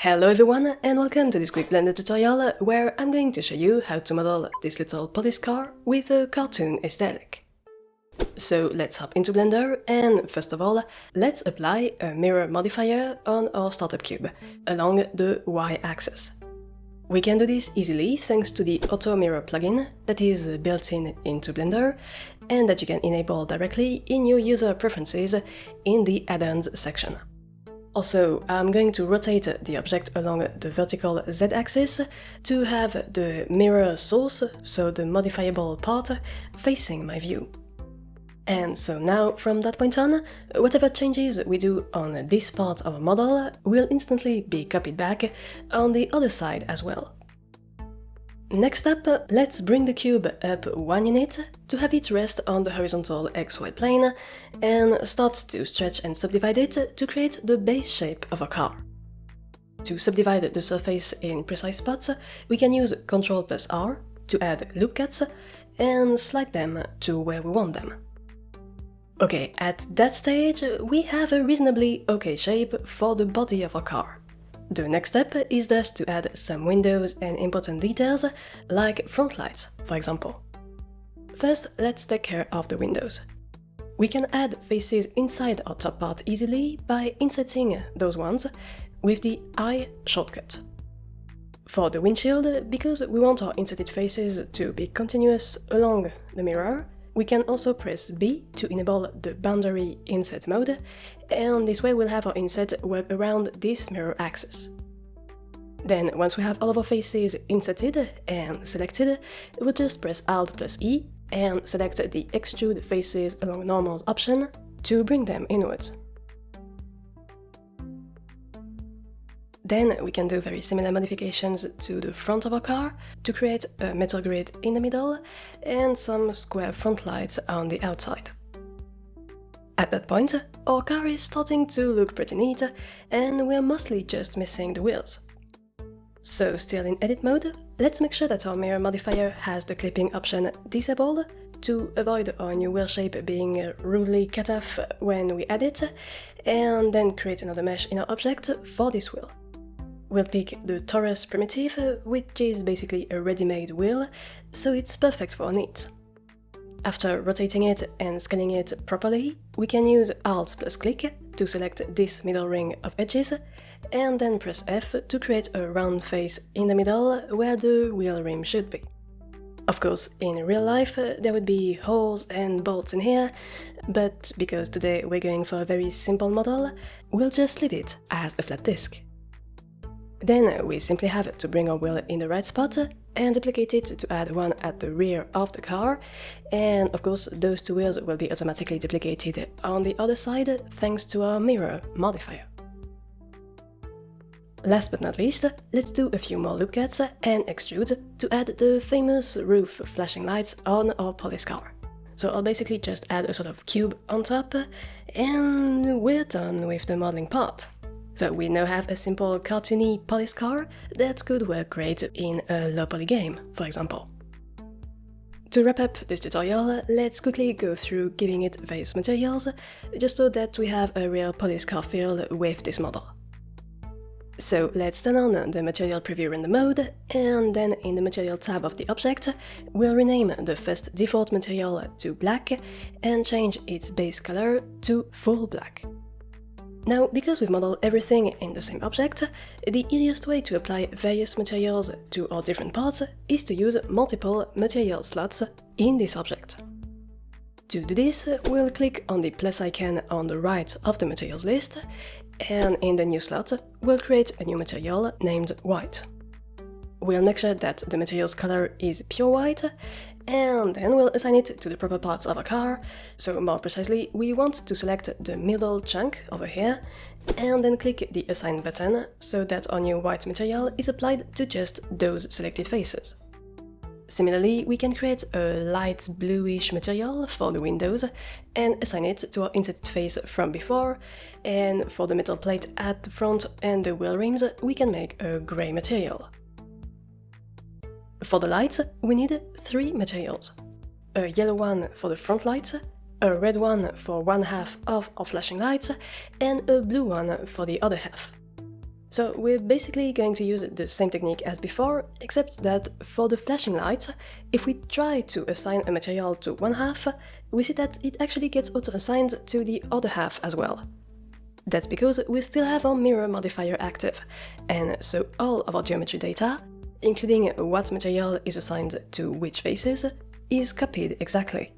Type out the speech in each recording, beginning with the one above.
Hello everyone and welcome to this quick Blender tutorial where I'm going to show you how to model this little police car with a cartoon aesthetic. So let's hop into Blender and first of all, let's apply a mirror modifier on our startup cube along the Y-axis. We can do this easily thanks to the Auto Mirror plugin that is built into Blender and that you can enable directly in your user preferences in the add-ons section. Also, I'm going to rotate the object along the vertical Z-axis to have the mirror source, so the modifiable part, facing my view. And so now, from that point on, whatever changes we do on this part of a model will instantly be copied back on the other side as well. Next up, let's bring the cube up 1 unit to have it rest on the horizontal XY plane and start to stretch and subdivide it to create the base shape of a car. To subdivide the surface in precise spots, we can use Ctrl+R to add loop cuts and slide them to where we want them. Okay, at that stage, we have a reasonably okay shape for the body of our car. The next step is thus to add some windows and important details, like front lights, for example. First, let's take care of the windows. We can add faces inside our top part easily by inserting those ones with the I shortcut. For the windshield, because we want our inserted faces to be continuous along the mirror, we can also press B to enable the boundary inset mode, and this way we'll have our inset work around this mirror axis. Then, once we have all of our faces inserted and selected, we'll just press Alt+E and select the Extrude Faces along Normals option to bring them inwards. Then we can do very similar modifications to the front of our car to create a metal grid in the middle and some square front lights on the outside. At that point, our car is starting to look pretty neat and we're mostly just missing the wheels. So still in edit mode, let's make sure that our mirror modifier has the clipping option disabled to avoid our new wheel shape being rudely cut off when we add it, and then create another mesh in our object for this wheel. We'll pick the Torus primitive, which is basically a ready-made wheel, so it's perfect for our needs. After rotating it and scaling it properly, we can use Alt+click to select this middle ring of edges, and then press F to create a round face in the middle where the wheel rim should be. Of course, in real life there would be holes and bolts in here, but because today we're going for a very simple model, we'll just leave it as a flat disc. Then we simply have to bring our wheel in the right spot and duplicate it to add one at the rear of the car, and of course those two wheels will be automatically duplicated on the other side thanks to our mirror modifier. Last but not least, let's do a few more loop cuts and extrude to add the famous roof flashing lights on our police car. So I'll basically just add a sort of cube on top and we're done with the modeling part. So we now have a simple cartoony police car that could work great in a low poly game, for example. To wrap up this tutorial, let's quickly go through giving it various materials, just so that we have a real police car feel with this model. So let's turn on the material preview render mode, and then in the material tab of the object, we'll rename the first default material to black and change its base color to full black. Now, because we've modeled everything in the same object, the easiest way to apply various materials to our different parts is to use multiple material slots in this object. To do this, we'll click on the plus icon on the right of the materials list, and in the new slot, we'll create a new material named white. We'll make sure that the material's color is pure white, and then we'll assign it to the proper parts of a car. So more precisely, we want to select the middle chunk over here, and then click the Assign button so that our new white material is applied to just those selected faces. Similarly, we can create a light bluish material for the windows and assign it to our inserted face from before, and for the metal plate at the front and the wheel rims, we can make a grey material. For the lights, we need 3 materials: a yellow one for the front lights, a red one for one half of our flashing lights, and a blue one for the other half. So we're basically going to use the same technique as before, except that for the flashing lights, if we try to assign a material to one half, we see that it actually gets auto-assigned to the other half as well. That's because we still have our mirror modifier active, and so all of our geometry data, including what material is assigned to which faces, is copied exactly.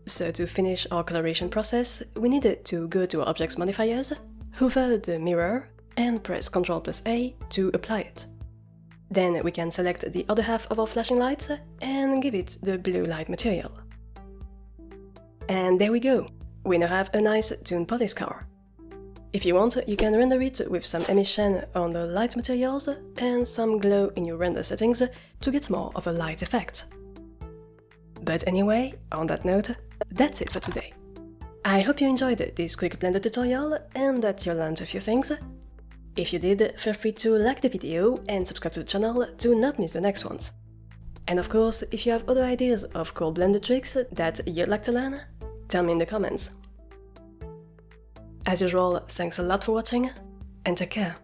So to finish our coloration process, we needed to go to our object's modifiers, hover the mirror, and press Ctrl+A to apply it. Then we can select the other half of our flashing lights and give it the blue light material. And there we go! We now have a nice toon police car. If you want, you can render it with some emission on the light materials and some glow in your render settings to get more of a light effect. But anyway, on that note, that's it for today. I hope you enjoyed this quick Blender tutorial and that you learned a few things. If you did, feel free to like the video and subscribe to the channel to not miss the next ones. And of course, if you have other ideas of cool Blender tricks that you'd like to learn, tell me in the comments. As usual, thanks a lot for watching, and take care.